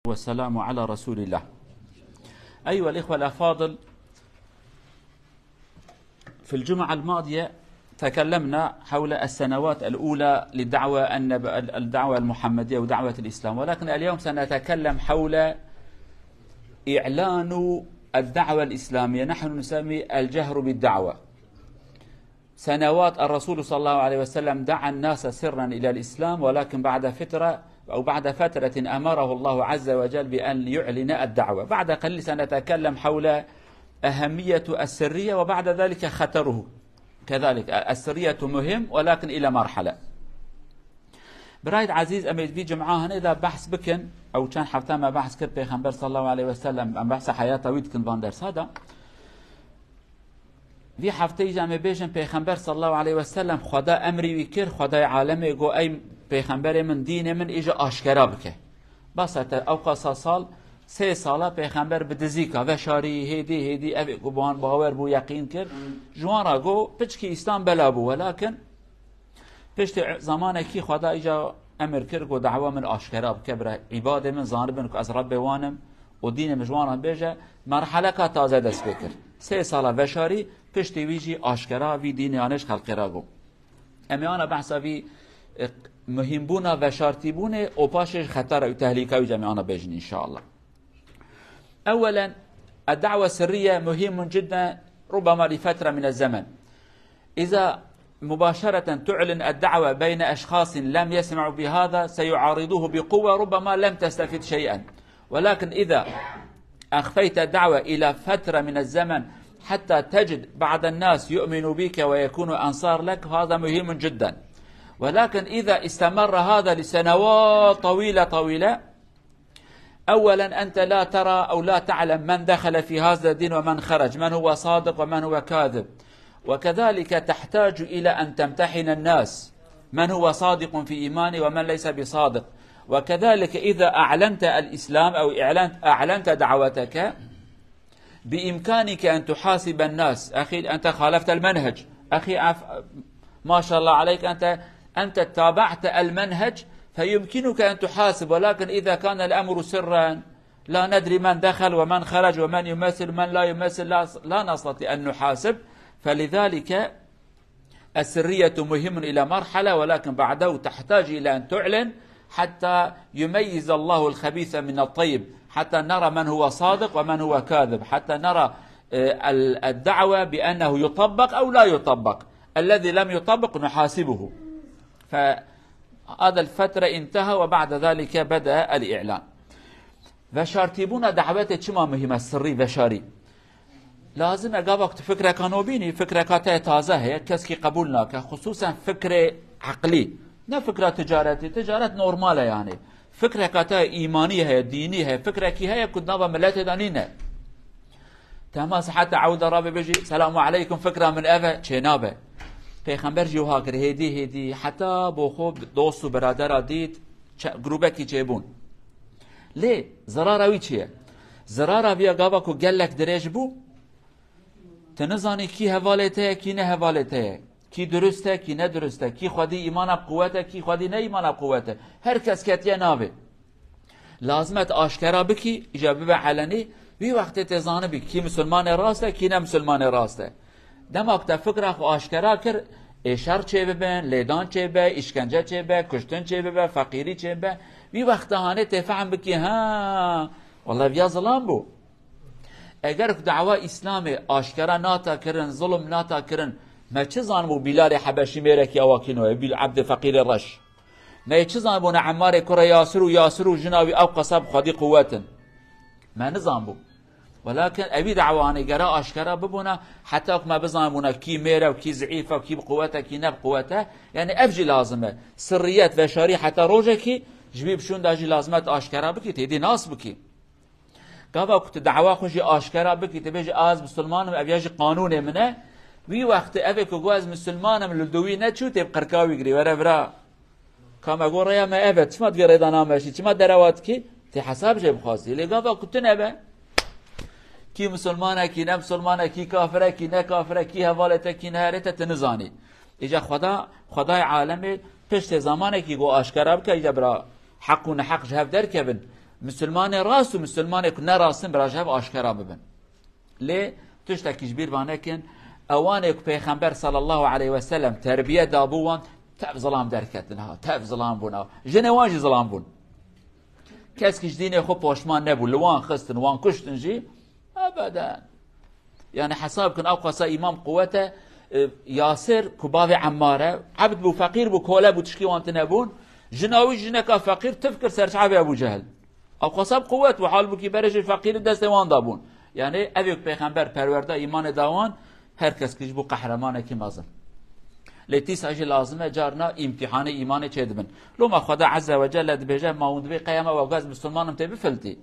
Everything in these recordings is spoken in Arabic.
والسلام على رسول الله. أيها الإخوة الأفاضل، في الجمعة الماضية تكلمنا حول السنوات الأولى للدعوة المحمدية ودعوة الإسلام، ولكن اليوم سنتكلم حول إعلان الدعوة الإسلامية. نحن نسمي الجهر بالدعوة. سنوات الرسول صلى الله عليه وسلم دعا الناس سرا إلى الإسلام، ولكن بعد فترة أمره الله عز وجل بأن يعلن الدعوة. بعد قليل سنتكلم حول أهمية السرية وبعد ذلك خطره. كذلك السرية مهم، ولكن إلى مرحلة. برايد عزيز أميد في جمعة إذا بحث بكن أو كان حفتان ما بحث كر بيغمبر صلى الله عليه وسلم أم بحث حياته ويدكن باندرس هذا في حفتي جامع بيجن بيغمبر صلى الله عليه وسلم خدا أمري ويكر خدا عالمي جو أي پیغمبر من دین من ایجا آشکارا بکه. بس او قصا سال 3 ساله پیغمبر بدزیکا و شاری هدی اوی گو بان باور بو یقین کرد جوان را گو پچکی اسلام بلا بو، ولكن پشت زمانه کی خدا ایجا امر کرد گو دعوه من آشکارا بکه برای عباده من زانبن که از رب وانم و دین مجوانا بیجه مرحله که تازه دست بکر 3 ساله و شاری پشت ویجی آشکارا وی دین یانش خلقی را گو. امیانا بحثا وی مهم بونا و شرطي بونا وباشش خطر وتهليكه وجميعنا بيجن إن شاء الله. أولا الدعوة السرية مهم جدا، ربما لفترة من الزمن. إذا مباشرة تعلن الدعوة بين أشخاص لم يسمعوا بهذا سيعارضوه بقوة، ربما لم تستفد شيئا. ولكن إذا أخفيت الدعوة إلى فترة من الزمن حتى تجد بعض الناس يؤمنوا بك ويكونوا أنصار لك، هذا مهم جدا. ولكن إذا استمر هذا لسنوات طويلة، أولا أنت لا ترى أو لا تعلم من دخل في هذا الدين ومن خرج، من هو صادق ومن هو كاذب. وكذلك تحتاج إلى أن تمتحن الناس من هو صادق في إيمانه ومن ليس بصادق. وكذلك إذا أعلنت الإسلام أو أعلنت دعوتك بإمكانك أن تحاسب الناس. أخي أنت خالفت المنهج، أخي ما شاء الله عليك أنت تابعت المنهج فيمكنك أن تحاسب. ولكن إذا كان الأمر سرا لا ندري من دخل ومن خرج ومن يمثل ومن لا يمثل، لا نستطيع أن نحاسب. فلذلك السرية مهم إلى مرحلة، ولكن بعده تحتاج إلى أن تعلن حتى يميز الله الخبيث من الطيب، حتى نرى من هو صادق ومن هو كاذب، حتى نرى الدعوة بأنه يطبق أو لا يطبق. الذي لم يطبق نحاسبه. فهذا الفترة انتهى وبعد ذلك بدأ الإعلان. وشارتيبونا دعوته چما مهمة السري وشاري لازم اگه وقت فكرة كانوا بيني فكرة كاته تازه هي كسكي قبولنا خصوصا فكرة عقلي، نه فكرة تجارت نورمالة، يعني فكرة كاته إيمانية هي دينية هي فكرة كي هي كدنا وملات دانينه تماس حتى عودة رابي بيجي سلام عليكم فكرة من أفا چنابه پیغمبر جو هاکر هدی حتی با خوب دوست و برادر دید گروبه کی چیبون لی ضرراوی چیه؟ ضرراوی اگاوا کو گلک درش بو تنزانی کی حوالته کی نه حوالته، کی درسته کی نه درسته، کی خودی ایمان بقوته کی خودی نه ایمان بقوته. هر کس کتیه نابه لازمت آشکارا بکی اجابه به علنی وی وقت تزانه بی کی مسلمان راسته کی نه مسلمان راسته. دماغ فکر خو آشکارا کر شر چه ببن، لیدان چه به، اشکنجه چه به، کشتن چه به، فقیری چه به. وی وقت هانه تفهم بکی ها والله بیا ظلام بو. اگر دعوا اسلام آشکارا ناتا کرن، ظلم ناتا کرن، ما چه زانمو بلال حبشی میره کی اواکینو بیل عبد فقیر رش، ما چه زانمو عمار کره یاسر و جناوی او قصب خودی قوتن، ما نظام بو. ولكن أبي دعواني جرا أشكرا ببونا حتى ما بزامونا كي ميرا وكي زعيفة وكي بقوته كي نب قوته، يعني أفجي لازمة سريات وشاري حتى روجكي جبيب شون داجي لازمات أشكرا بكي تهدي ناس بكي قابا كنت دعوة خوشي أشكرا بكي تبيجي آز مسلمان أبيجي قانون منه وي وقت أبي كوز مسلمان من الدوي نتشو تبقركاوي يجري ورا برا كما أقول يا ما أبد شو ما تقرأ دانا ماشي شو ما درواتكي تحساب جيب خاصي اللي قابا كنت نبى کی مسلمانه کی نه مسلمانه کی کافره کی نه کافره کی حوالته کی نهارته تنزانی. ایجا خدای عالم پشت زمانه کی گو آشکارا بکه ایجا برا حق و نحق جهب در کبن مسلمان راس و مسلمان که نراسن براجه آشکارا ببن. لی تشتکیش بیر وانکن اوانه که پیغمبر صلی الله علیه و سلم تربیه دابوان تف ظلام درکتنها، تف ظلام بونا، جنواجی ظلام بون. کس کش دین خو پشمان نبود، لوان خستن وان کشتن جی ابدا. يعني حساب كن أوقاسا إمام قوته ياسر كباب عمارة عبد بو فقير بو كولا بو تشكي وانتنابون جناوي جنكا فقير تفكر سرشعب أبو جهل أوقاسا بقوت وحال بو كي برج الفقير دست وان دابون يعني أبيك بيغمبر پرورده إيمان داوان هر کس كيش بو قهرمانه كي مازن لتيس أجل لازمه جارنا امتحان إيمان چه لو ما خدا عز وجل دبجه ما وندبي قيامه وغاز مسلمانم تبي فلتي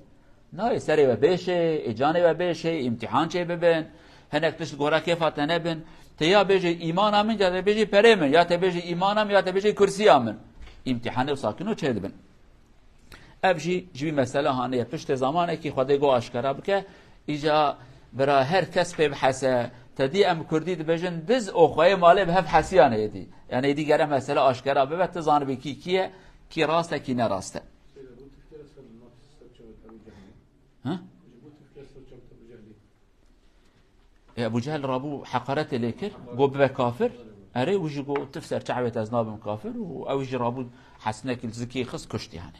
نه سری و بشه اجانه و بشه امتحان چه ببین هنک تش گورا کیفات نبین تیا بشه ایمان امن یا بشه پرمن یا بشه ایمانم یا بشه کرسی امن امتحان و ساکنو چه دبن ابجی جوی مسئله هانه پشت زمانه که خدای گو آشکارا بکه ایجا برا هر کس به بحثه تدی ام کردی بجن دز او خوای ماله به حسیانه یدی یعنی دیگه مسئله آشکارا به تزان به کیه کی راسته کی نراسته ها؟ ابو جهل رابو حقرته ليكر جو بكافر اري وجي جو تفسر تعبت ازناب كافر او يجي رابو حسنك الزكي خص كشت يعني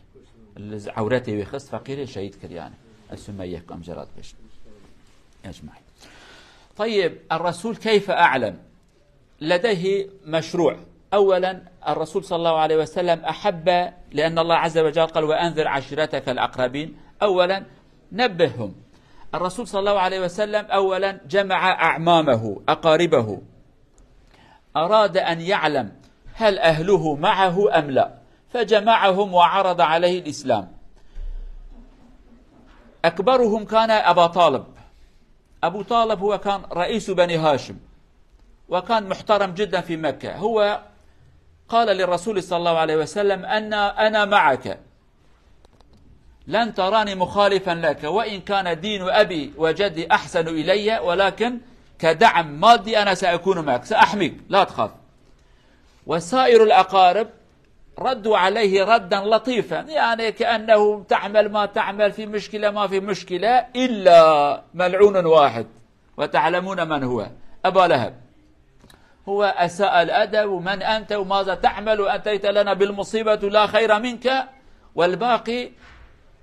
عورته يخص فقير شهيد كر يعني السميه كم جرات بش اجمعين. طيب الرسول كيف اعلم؟ لديه مشروع. اولا الرسول صلى الله عليه وسلم احب لان الله عز وجل قال وانذر عشيرتك الاقربين. اولا نبههم. الرسول صلى الله عليه وسلم أولا جمع أعمامه أقاربه أراد أن يعلم هل أهله معه أم لا فجمعهم وعرض عليه الإسلام. أكبرهم كان أبا طالب. أبو طالب هو كان رئيس بني هاشم وكان محترم جدا في مكة. هو قال للرسول صلى الله عليه وسلم أنا معك لن تراني مخالفا لك وإن كان دين أبي وجدي أحسن إلي ولكن كدعم مادي أنا سأكون معك سأحميك لا تخاف. وسائر الأقارب ردوا عليه ردا لطيفا يعني كأنه تعمل ما تعمل في مشكلة ما في مشكلة إلا ملعون واحد وتعلمون من هو أبا لهب. هو أساء الأدب ومن أنت وماذا تعمل وأتيت لنا بالمصيبة لا خير منك. والباقي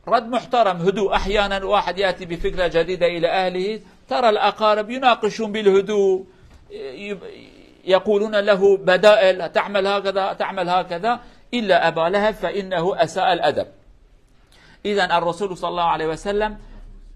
رد محترم هدوء. أحيانا واحد يأتي بفكرة جديدة إلى أهله ترى الأقارب يناقشون بالهدوء يقولون له بدائل تعمل هكذا تعمل هكذا إلا أبا لهب فإنه أساء الأدب. إذن الرسول صلى الله عليه وسلم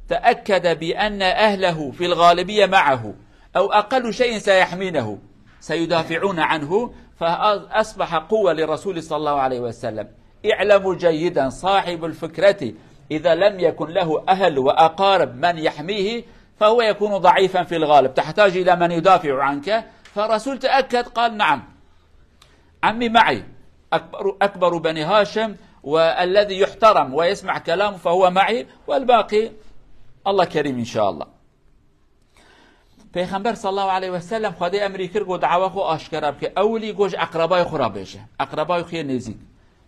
تأكد بأن أهله في الغالبية معه أو أقل شيء سيحمينه سيدافعون عنه فأصبح قوة للرسول صلى الله عليه وسلم. اعلموا جيدا صاحب الفكرة إذا لم يكن له أهل وأقارب من يحميه فهو يكون ضعيفا في الغالب تحتاج إلى من يدافع عنك. فالرسول تأكد قال نعم عمي معي أكبر بني هاشم والذي يحترم ويسمع كلامه فهو معي والباقي الله كريم إن شاء الله. پیغمبر صلی الله علیه و سلم خدای امری کرد و دعوا خو آشکار بکه اولی گوش اقربای خورا بشه اقربای خو نزدیک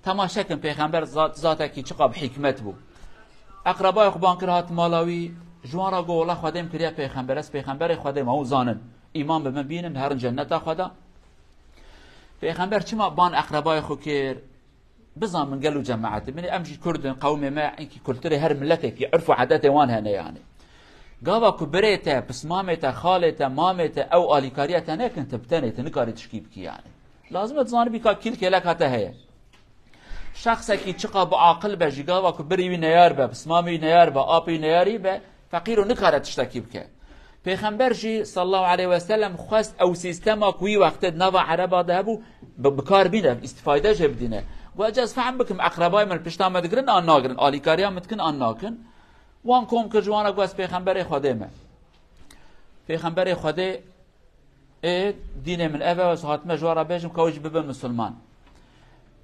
تماشا کن پیغمبر ذات کی چقدر حکمت بود. اقربای خو بانکر هات مالاوی جوان را گو الله خدایم کریا پیغمبر است پیغمبر خدای ما زانن ایمان به من بینن هر جنت خدا. پیغمبر چما بان اقربای خو کر بزن من قالوا جماعت من امشي كردن قوم ما انك كلتري هر ملتك يعرفوا عادات وان هنا يعني قابا كبريته بسمامته خالته مامته او اليكاريته هناك انت بتنيت نكاري تشكيبك يعني لازم تزان بك كل كلك هتا هي شخصك يشقى بعاقل بجي قابا كبري نيار به بسمامي نيار به ابي نياري به فقير نكاره تشتكي بك. پیغمبر جی صلی الله علیه و سلم خواست او سیستما کوی وقت نوا عربا دهبو بکار بینه استفاده جه بدینه و اجاز فهم بکم اقربای من پشتا مدگرن آن ناگرن آلیکاریا متکن آن ناکن وان کوم که جوانا گوست پیغمبر خوده ما پیغمبر خوده دین من اوه و صحات مجوارا بیجم کوج ببن مسلمان.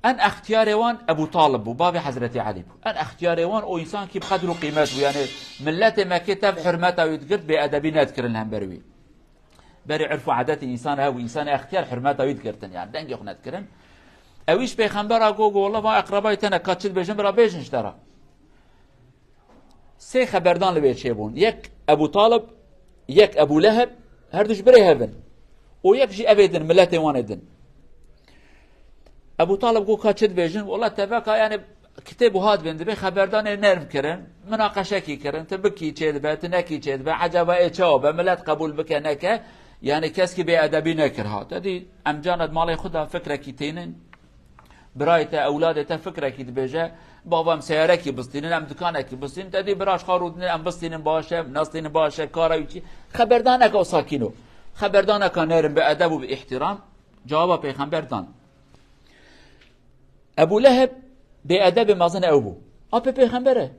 ان اختیار وان ابو طالب و باب حضرت علی بو ان اختیار وان او انسان کی بقدر و قیمت بو یعنی ملت مکه تب حرمته و يذكر بادبی نذكرن هم بروی بری عرفوا عادات انسان ها و انسان اختیار حرمته و يذكرتن يعني دنگ خو نذكرن اویش پیغمبر اگو والله ما اقربای تنه کاتل بجم را بیجنش دارا سه خبردان لبه چه بون. یک ابو طالب، یک ابو لهب، هر دوش بره هفن و یک جی اویدن ملت واندن. ابو طالب گو که چد بیجن والله تبکا یعنی کتاب هاد بند به خبردان نرم کرن، مناقشه کی کرن، تبکی چه دبه، تنکی چه دبه، عجبه ایچا به ملت قبول بکنه که یعنی کس کی به ادبی نکر هات. ادی امجانت مال خدا فکر کی تینن، برایت اولادت فکر کی دبیجه، بابام سیاره کی بستینن، ام دکانه کی بستین، تدی براش خارودن ام بستینن باشه، ناستین باشه، کارایی چی خبردان اکا ساکینو، خبردان اکا نرم به ادب و به احترام. جواب پیغمبر دان. ابو لهب به ادب مازن او بو. آپ پیغمبره.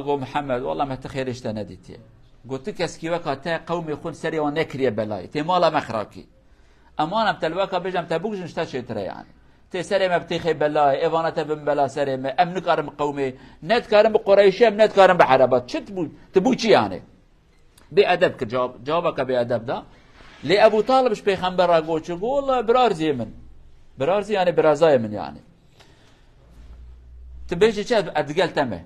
گو محمد والله ما تخیرش تا ندیتی. گوتی کس کی وقتا قوم خون سری و نکریه بلای. تی مالا مخراکی. امانم تلوکا بجم تبوکش نشتا شیطره یعنی. تی سری مبتیخی بلای. ایوانت بم بلا سری ما. ام نکارم قومی. ند کارم قریشی ام ند کارم بعربات. چت بو تبو چی یعنی؟ به ادب که جوابك به ادب دا. لی ابو طالبش پیغمبر را گو چه گو والله برارزی من. برارزی یعنی برازای من یعنی. تبيجي شاد ادقل تمه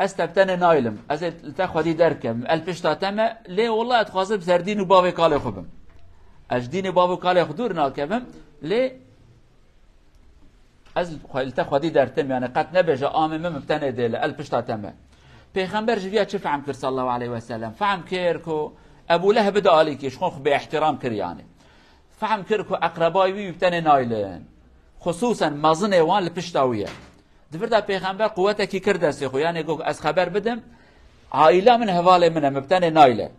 استبتن نايلم از تاخذي دركم الفشتا تمه ليه والله اتخاصب سردين وبابي قال خبم اجدين بابي قال خدور ناكبم ليه از تاخذي درتم يعني قد نبجا امم مبتنه دل الفشتا تمه پیغمبر جویا چه فهم کرد صلی الله علیه و سلم فهم کرد کو ابو لهب بدا علی شخون به احترام کر يعني فهم کرد کو اقربای وی مبتنه نايلن خصوصا مازن وان الفشتاويه دفردا پیغمبر قوته کی کرده است خو یعنی گفت از خبر بدم عائله من حواله منه مبتنه نایله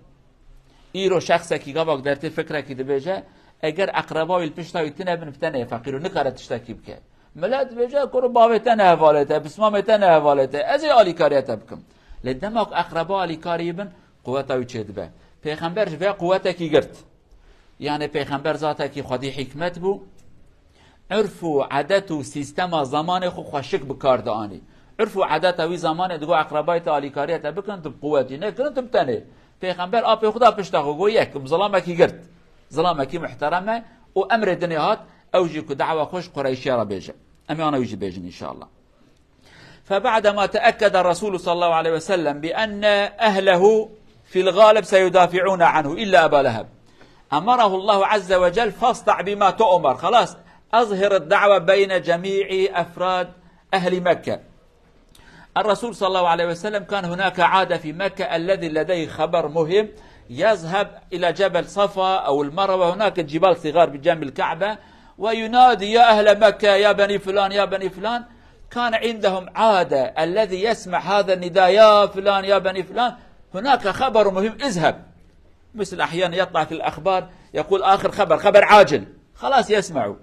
ایرو شخص کی گاوک درت فکر کی دبیجه اگر اقربای الپشتای تنه بنفتنه فقیر نکاره تشتکی که ملت بجا کرو باوتنه حواله ته بسمامتنه حواله ته از علی کاریت بکم لدمک اقربا علی کاریبن قوته چه دبه پیغمبر و قوته کی گرت یعنی پیغمبر ذاته کی خودی حکمت بو عرف و عادت و سیستم زمان خو خوشک بکارده آنی عرف و عادت وی زمان دگو اقربای تعالی کاریت بکن تو قوتی نه کن تم تنه پیغمبر آپ خدا پشتا گو یک ظلام کی گرد ظلام کی محترمه و امر دنیات اوجی کو دعوه خوش قریشی را بیجه امی انا ویجی بیجن ان شاء الله. فبعدما تأكد الرسول صلى الله عليه وسلم بأن أهله في الغالب سيدافعون عنه إلا أبا لهب أمره الله عز وجل فاصدع بما تؤمر خلاص أظهر الدعوة بين جميع أفراد أهل مكة. الرسول صلى الله عليه وسلم كان هناك عادة في مكة الذي لديه خبر مهم يذهب إلى جبل صفا أو المروة هناك جبال صغار بجنب الكعبة وينادي يا أهل مكة يا بني فلان يا بني فلان. كان عندهم عادة الذي يسمع هذا النداء يا فلان يا بني فلان هناك خبر مهم اذهب مثل أحيانا يطلع في الأخبار يقول آخر خبر عاجل خلاص يسمعوا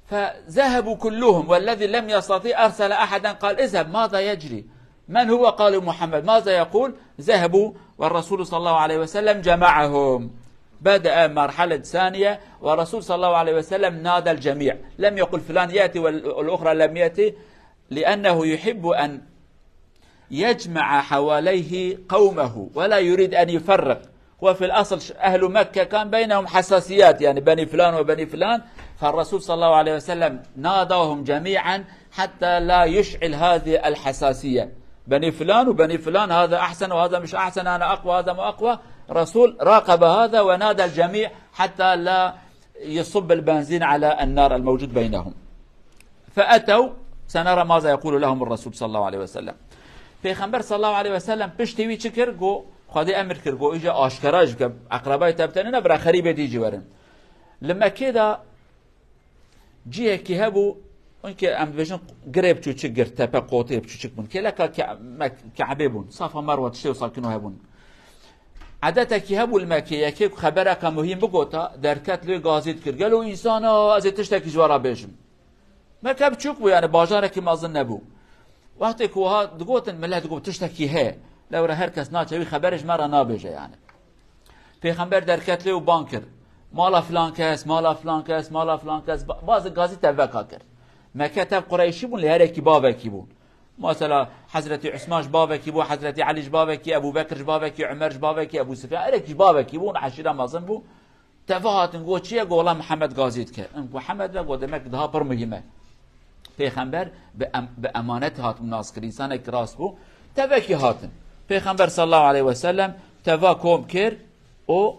فذهبوا كلهم والذي لم يستطيع أرسل أحدا قال اذهب ماذا يجري من هو قال محمد ماذا يقول ذهبوا والرسول صلى الله عليه وسلم جمعهم بدأ مرحلة ثانية والرسول صلى الله عليه وسلم نادى الجميع لم يقل فلان يأتي والأخرى لم يأتي لأنه يحب أن يجمع حواليه قومه ولا يريد أن يفرق وفي الأصل أهل مكة كان بينهم حساسيات يعني بني فلان وبني فلان فالرسول صلى الله عليه وسلم ناداهم جميعا حتى لا يشعل هذه الحساسية بني فلان وبني فلان هذا أحسن وهذا مش أحسن أنا أقوى هذا ما أقوى رسول راقب هذا ونادى الجميع حتى لا يصب البنزين على النار الموجود بينهم فأتوا سنرى ماذا يقول لهم الرسول صلى الله عليه وسلم. پیغمبر صلى الله عليه وسلم پشتوی چه کرد گو خدای امر کرد گو ایجا آشکاراش که اقربای تبتنه نبرا خریب دیجی ورن لما كده جیه که هبو اون که ام بجن قریب چو چه گرد تپه قوطی چو چه بون که لکا کعبه بون صافا مروه تشتو ساکنو هبون عادتا که هبو المکیه که خبره که مهم بگوتا درکت لوی گازید کرد گلو انسانا از تشتکی جوارا بیجم مکب چوک بو یعنی باجاره که مازن نبو وقتی که ها دگوتن ملت دگوت تشتکی ها لو را هر کس ناچوی خبرش مرا نابیجه یعنی پیغمبر درکت لوی بانکر مالا فلان کس مالا فلان کس مالا فلان کس باز گازی توقع کرد مکتب قریشی بون لهر کی باوکی بون مثلا حضرت عثمان باوکی بون حضرت علی باوکی ابو بکر باوکی عمر باوکی ابو سفیان هر کی باوکی بون عشیره مازن بو تفاهات گو چیه گولا محمد گازید که محمد و گودمک ده پر مهمه پیغمبر به امانت هات ناس کرد انسان راست بو تبکی هاتن پیغمبر صلی الله علیه و سلم توا کوم کرد او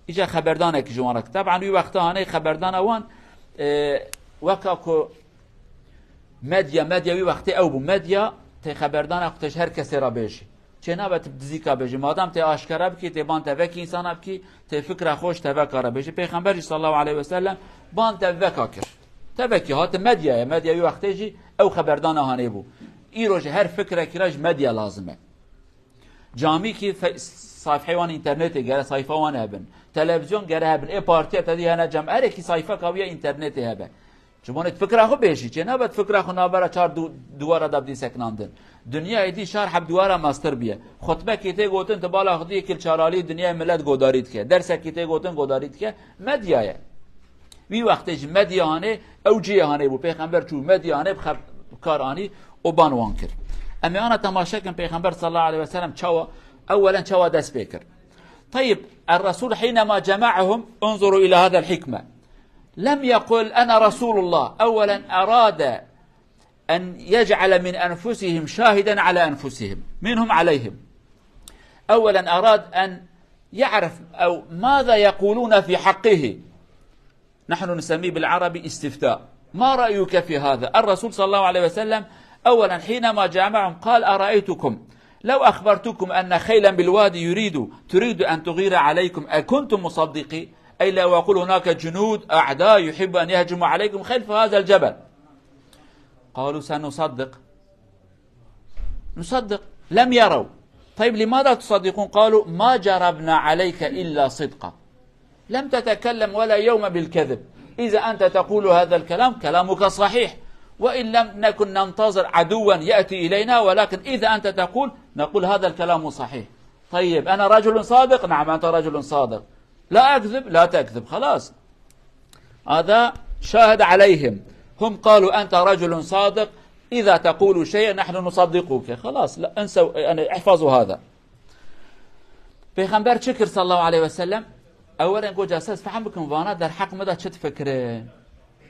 ایجا خبردانه که جوانه طبعا وی وقتا هانه خبردانه وان وکا کو مدیا وی وقتی او بو مدیا تی خبردانه اختش هر کسی را بیشی چه نباید دزیکا بیشی مادام تی آشکاره بکی تی بان تبکی انسان بکی تی فکر خوش تبکا را بیشی پیغمبر صلی الله علیه و سلم بان تبکا کرد تبکی هات مدیا وی وقتی جی او خبردانه هانه بو ای روش هر فکر کراج مدیا لازمه جامی کی صفحه وان اینترنت گره صفحه وان هبن تلویزیون گره هبن ای پارتی تدی هنه جمع کی صفحه کاوی اینترنت هبه چون فکر خو بیشی چه نباید فکر خو نابره چهار دواره دبدی سکناندن دنیا ایدی شهر حب دواره ماستر بیه خطبه کیته گوتن تبالا خودی کل چارالی دنیا ملت گودارید که درس کیته گوتن گودارید که مدیاه وی وقتش مدیانه او جیهانه بو پیغمبر چو مدیانه کارانی او بانوان کرد اما انا تماشا کن پیغمبر صلی الله علیه و سلم اولا چوا دست بکر طيب الرسول حينما جمعهم انظروا إلى هذا الحكمة لم يقل أنا رسول الله أولا أراد أن يجعل من أنفسهم شاهدا على أنفسهم منهم عليهم أولا أراد أن يعرف أو ماذا يقولون في حقه نحن نسميه بالعربي استفتاء ما رأيك في هذا الرسول صلى الله عليه وسلم أولا حينما جمعهم قال أرأيتكم لو أخبرتكم أن خيلا بالوادي تريد أن تغير عليكم أكنتم مصدقي أي لو أقول هناك جنود أعداء يحب أن يهجموا عليكم خلف هذا الجبل قالوا سنصدق نصدق لم يروا طيب لماذا تصدقون قالوا ما جربنا عليك إلا صدقا لم تتكلم ولا يوم بالكذب إذا أنت تقول هذا الكلام كلامك صحيح وإن لم نكن ننتظر عدوا يأتي إلينا ولكن إذا أنت تقول نقول هذا الكلام صحيح طيب أنا رجل صادق نعم أنت رجل صادق لا أكذب لا تكذب خلاص هذا شاهد عليهم هم قالوا أنت رجل صادق إذا تقول شيئا نحن نصدقك خلاص لا انسوا يعني احفظوا هذا پیغمبر شكر صلى الله عليه وسلم اولا نقول جاساس فهم بكم وانا در حق مدى چه تفكره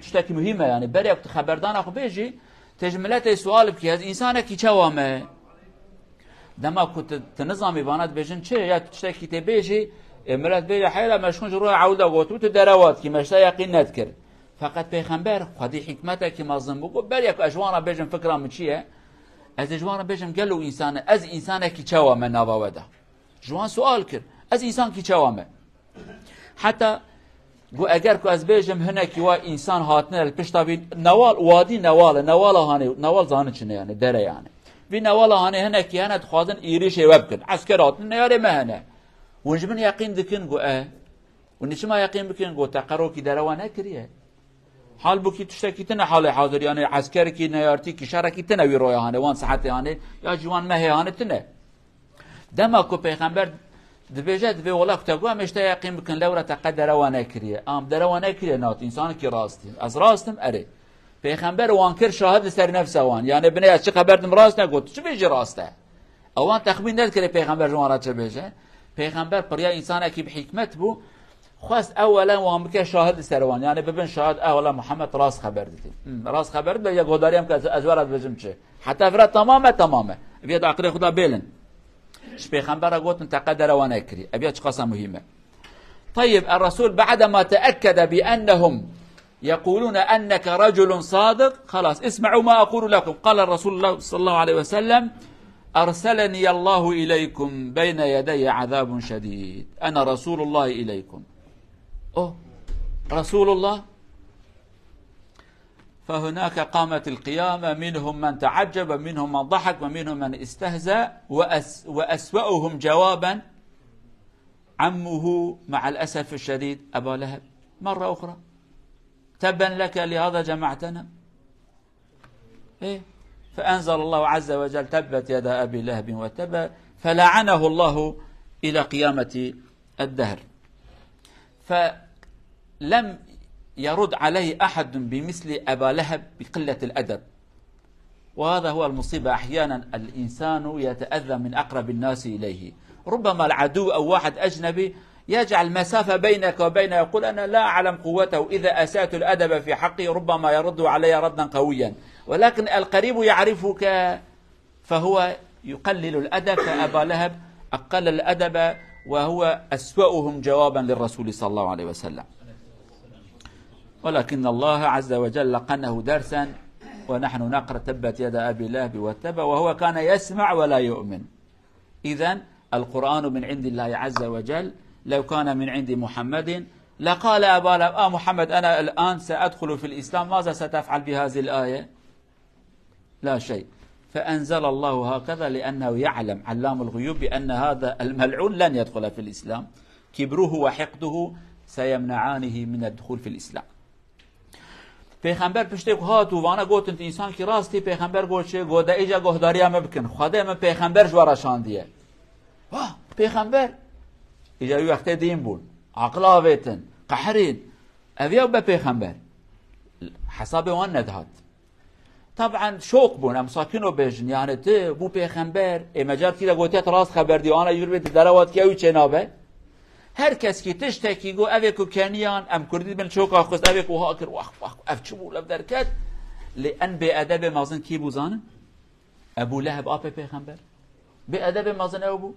تشتكي مهمه يعني بري وقت خبردان اخو بيجي تجملته سوال بكي هذا انسانه كي چوامه دما كنت تنظامي بانات بيجن چه يا تشتكي تبيجي ملت بيجي حيلا مشكونش روح عوده قوتو تدروات كي مشتا يقين نذكر فقط پیغمبر خدي حكمته كي مازن بقول بري اجوانا بيجن فكره من چيه از اجوانا بيجن قالوا انسان از انسانه كي چوامه نواوده جوان سوال كر از انسان كي چوامه حتى گو اگر کو از بیجم هنه کی وا انسان هاتنه پشتاوی نوال وادی نوال هانه نوال زانه چنه یعنی دره یعنی وی نوال هانه هنه کی هنه خوازن ایریش وب کن عسكرات نیاره مهنه ونجبن یقین دکن گو ونشما یقین بکن گو تقرو کی دروانه کریه حال بو کی تشتکی تنه حال حاضر یعنی عسكر کی نیارتی کی شرکی تنه وی رویا هانه وان صحت هانه یا جوان مه هانه تنه دما کو پیغمبر دبیجه دبی ولا کتگو همش تا یقین بکن لورا تقدر وانه کریه ام در وانه کریه نات انسان کی راستی از راستم اره پیغمبر وانکر شاهد سر نفس وان یعنی بنی از چه خبردم راست نگفت چه بیجی راسته اوان تخمین نداره پیغمبر جوان را چه بیجه پیغمبر پریا انسان کی به حکمت بو خواست اولا وان بک شاهد سر وان یعنی ببین شاهد اولا محمد راست خبر دید راست خبر دید یا گوداری هم که ازورات بجم چه حتی افراد تمامه بیاد عقل خدا بیلن پیغمبر قلت تقدر وانا كري ابيات قصه مهمه طيب الرسول بعدما تاكد بانهم يقولون انك رجل صادق خلاص اسمعوا ما اقول لكم قال الرسول الله صلى الله عليه وسلم ارسلني الله اليكم بين يدي عذاب شديد انا رسول الله اليكم رسول الله فهناك قامت القيامة منهم من تعجب ومنهم من ضحك ومنهم من استهزأ وأسوأهم جوابا عمه مع الأسف الشديد أبا لهب مرة أخرى تبا لك لهذا جمعتنا فأنزل الله عز وجل تبت يدا أبي لهب وتب فلعنه الله إلى قيامة الدهر فلم يرد عليه أحد بمثل أبا لهب بقلة الأدب وهذا هو المصيبة أحيانا الإنسان يتأذى من أقرب الناس إليه ربما العدو أو واحد أجنبي يجعل مسافة بينك وبينه يقول أنا لا أعلم قوته إذا أسأت الأدب في حقي ربما يرد علي ردا قويا ولكن القريب يعرفك فهو يقلل الأدب. فأبا لهب أقل الأدب وهو أسوأهم جوابا للرسول صلى الله عليه وسلم. ولكن الله عز وجل لقنه درسا، ونحن نقرأ تبت يد أبي لهب وتب، وهو كان يسمع ولا يؤمن. إذن القرآن من عند الله عز وجل. لو كان من عند محمد لقال أبا لهب محمد أنا الآن سأدخل في الإسلام، ماذا ستفعل بهذه الآية؟ لا شيء. فأنزل الله هكذا لأنه يعلم علام الغيوب بأن هذا الملعون لن يدخل في الإسلام. كبره وحقده سيمنعانه من الدخول في الإسلام. پیغمبر پشتی که ها تو وانه گوتن انسان کی راستی پیغمبر گوشه گوده ایجا گهداری هم بکن خدا من پیغمبر جوارشان دیه پیغمبر ایجا یو وقت دین بون عقل آویتن قحرین اویو به پیغمبر حساب وان ندهد. طبعا شوق بون امساکینو بجن یعنی ته بو پیغمبر مجال کی گوتیت راست خبر دی آنها یور بیت دروات کی او چنابه هر کس کی تشتکی گو اوی کو کنیان ام کردید من چوک آخوست اوی کو ها کر واخ اف چو بولم درکت لان به ادب مازن کی بوزانه ابو لهب آپ پیغمبر به ادب مازن او بو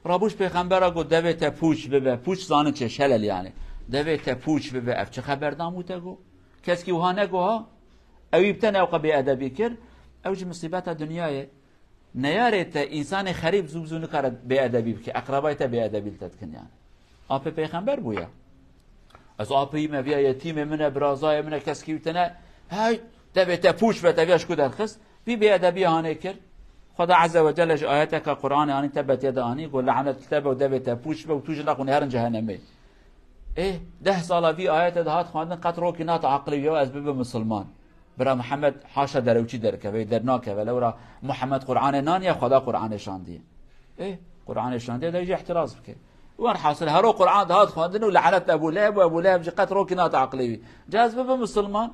رابوش پیغمبر گو دویت پوچ ببه پوچ زانه چه شلل یعنی دویت پوچ ببه اف چه خبر داموته گو کس کی وها نگو ها اوی بتن اوقا به ادبی کر اوج مصیبت دنیای نیارت انسان خریب زوزو نکارد به ادبی که اقربایت به ادبی تدکن یعنی آپ پیغمبر بویا از آپی مبیا یتیم من برازای من کس کی بتنه های دویت پوچ به دویش کو درخست بی به ادبی هانه کر خدا عز وجل آیات که قرآن آنی تبت ید آنی گل لعنت کتاب و دویت پوچ به و توج نخونه هرن جهنمه 10 سال بی آیات دهات خواندن قط رو کنات عقلی و از بب مسلمان برا محمد حاشا دروچی درکه و درناکه ولو را محمد قرآن نان یا خدا قرآن شاندیه قرآن شاندیه ده یجی احتراز بکه وان حاصل هرو قرآن دهات خواندن و لعنت ابو لهب و ابو لهب جی قط رو کنات عقلی جاز بب مسلمان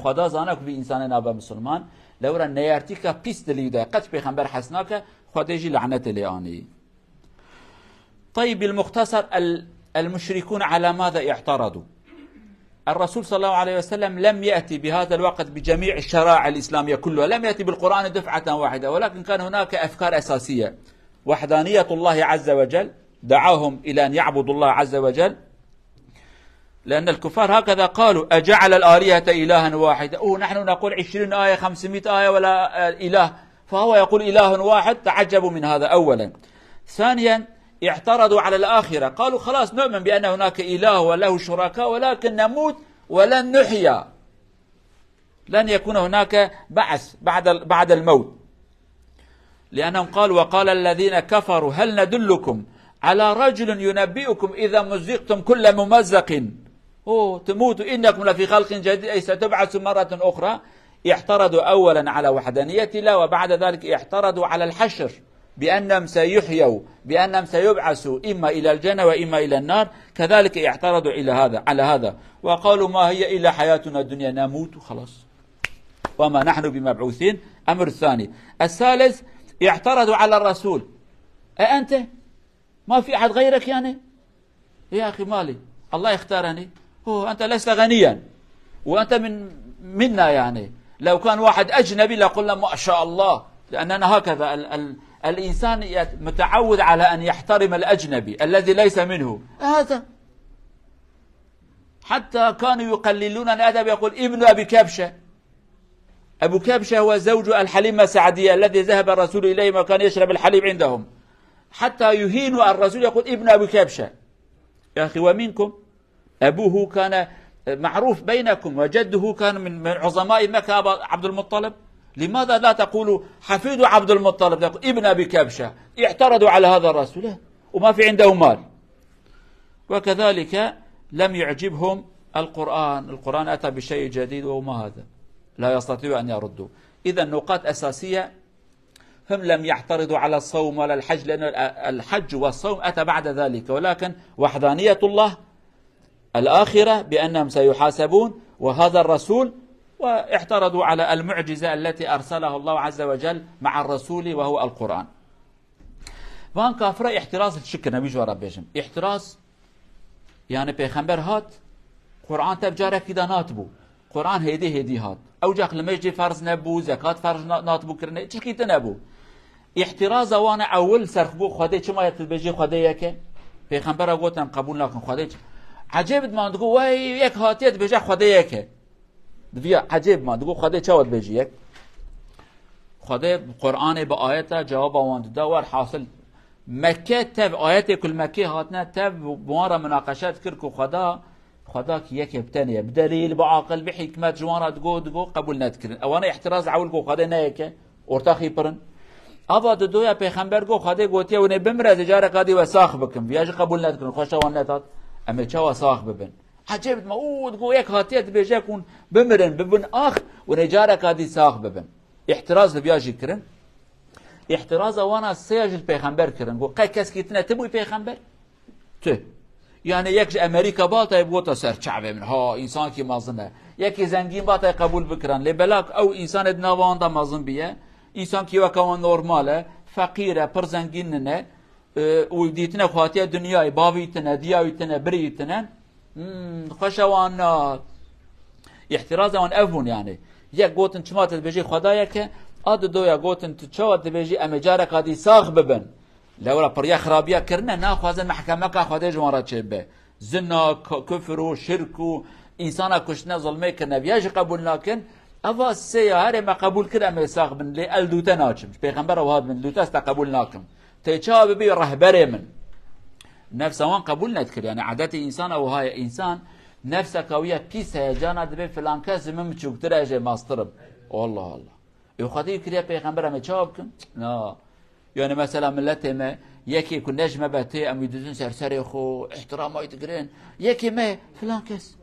خدا زانه که انسان نابه مسلمان لو را نیارتی که پیس دلی ده قط پیغمبر حسنا که خدا یجی لعنت لیانی. طيب المختصر المشركون على ماذا اعترضوا؟ الرسول صلى الله عليه وسلم لم يأتي بهذا الوقت بجميع الشرائع الإسلامية كلها، لم يأتي بالقرآن دفعة واحدة، ولكن كان هناك أفكار أساسية. وحدانية الله عز وجل دعاهم إلى أن يعبدوا الله عز وجل، لأن الكفار هكذا قالوا أجعل الآلهة إلها واحدا. نحن نقول 20 آية 500 آية ولا إله، فهو يقول إله واحد. تعجبوا من هذا أولا. ثانيا اعترضوا على الآخرة، قالوا خلاص نؤمن بأن هناك إله وله شركاء ولكن نموت ولن نحيا، لن يكون هناك بعث بعد الموت. لأنهم قالوا وقال الذين كفروا هل ندلكم على رجل ينبئكم إذا مزقتم كل ممزق تموتوا إنكم لفي خلق جديد أي ستبعث مرة أخرى. اعترضوا أولا على وحدانية الله، وبعد ذلك اعترضوا على الحشر بأنهم سيحيوا بأنهم سيبعثوا إما إلى الجنة وإما إلى النار. كذلك اعترضوا على هذا وقالوا ما هي إلا حياتنا الدنيا نموت خلاص وما نحن بمبعوثين. أمر الثاني. الثالث اعترضوا على الرسول، أنت ما في أحد غيرك يعني يا أخي مالي الله يختارني، أنت لست غنيا وأنت منا يعني لو كان واحد أجنبي لقلنا ما شاء الله، لأننا هكذا الإنسان متعود على أن يحترم الأجنبي الذي ليس منه. هذا حتى كانوا يقللون الأدب، يقول ابن أبي كبشة. أبو كبشة هو زوج الحليمة السعدية الذي ذهب الرسول إليه وكان يشرب الحليب عندهم، حتى يهينوا الرسول يقول ابن أبي كبشة. يا أخي ومنكم أبوه كان معروف بينكم وجده كان من عظماء مكة عبد المطلب، لماذا لا تقولوا حفيد عبد المطلب تقول ابن أبي كبشة؟ اعترضوا على هذا الرسول وما في عنده مال. وكذلك لم يعجبهم القرآن أتى بشيء جديد وما هذا لا يستطيع أن يردوا. إذا نقاط أساسية. هم لم يعترضوا على الصوم ولا الحج لأن الحج والصوم أتى بعد ذلك، ولكن وحدانية الله، الآخرة بأنهم سيحاسبون، وهذا الرسول. واعترضوا على المعجزة التي أرسلها الله عز وجل مع الرسول وهو القرآن. وان كافر احتراز الشكر نبي جوارا بيجم احتراز يعني پیغمبر هات قرآن تبجاره كده ناتبو قرآن هيدي هات او جاك لما يجي فرض نبو زكاة فرض ناطبو كرنه تشكيت نبو احتراز وانا اول سرخبو خدي چما يتبجي خدي يك پیغمبر گفتم قبول نکن خدي عجب ما تقول وای یک هاتیت بجا خدي يك بیا عجب ما تقول خدي چاوت بجي يك خدي قرآن با آيات جواب واند دور حاصل مكة تب آيات كل مكة هاتنا تب بوارا مناقشات كركو خدا كي يك بتانية بدليل بعقل بحكمة جوانا تقول قبول نذكرن اوانا احتراز عول كو خدي نايك ورتاخي برن ابا دویا پیغمبر گو خدای گوتیه و نه بمره تجاره قادی وساخ بکم بیاج قبول نکن خوشا و نتات اما چا وساخ ببن عجبت ما اود گو یک هاتیت بیجا کن بمرن ببن اخ و نجاره قادی ساخ ببن احتراز بیاجی کرن احتراز وانا سیاج پیغمبر کرن گو قای کس کیتنه تبوی پیغمبر تو یعنی یک امریکا باتا بوتا سر شعبه من ها انسان کی مازنه یکی زنگین باتا قبول بکرن لبلاک او انسان دنواندا مازن بیه انسان کی وکوان نورماله فقیره پر زنگیننه و دیتنه خاطیه دنیای باویتنه دیایتنه بریتنه خوشوان احتراز وان افون يعني یک گوتن چما تبجي خدایا که اد دویا گوتن تو تبجي امجاره قادی ساخ ببن لورا پریا خرابیا کرنه ناخوازن محکمه که خدای جوارا چبه زنا کفر و شرک و انسان کشنه ظلمه کنه بیاج قبول نکن اوا سیاره ما قبول کرم ساق بن لی الدوتا ناچم پیغمبر و هاد من دوتا است قبول ناکم تيچا ببي رهبر من نفس وان قبول نذكر يعني عادات انسان او هاي انسان نفسك قويه بيس هيجانا دبي فلان كاس من چوكتر اجي ماسترب والله الله يخاطي كريا پیغمبر ما چابكم لا يعني مثلا ملته ما يكي كن نجمه بتي ام يدزن سرسري خو احترام يتقرين يكي ما فلان كاس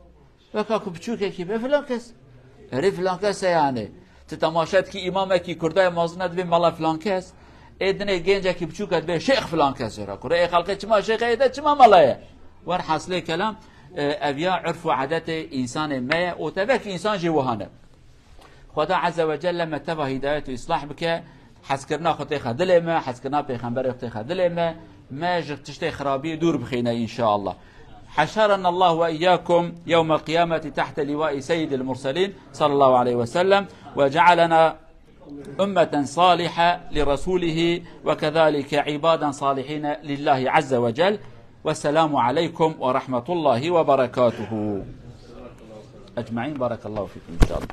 وكاكو بچوك يكي فلان كاس هري فلان كاس يعني تتماشات كي امامك كرداي مازنه دبي مالا فلان كاس ادنه گنجه کی بچوکت به شیخ فلان کسی را کره خلقه چما شیخ ایده چما ملایه ور حاصله کلام اویا عرف و عادت انسان ما و تبک انسان جوهانه خدا عز وجل لما تبع هدایت و اصلاح بك حس کرنا خطی خدل ما حس کرنا پیغمبر خطی خدل ما جتشتي خرابي دور بخينا ان شاء الله حشرنا الله واياكم يوم القيامه تحت لواء سيد المرسلين صلى الله عليه وسلم وجعلنا أمة صالحة لرسوله وكذلك عبادا صالحين لله عز وجل والسلام عليكم ورحمة الله وبركاته أجمعين بارك الله فيكم إن شاء الله.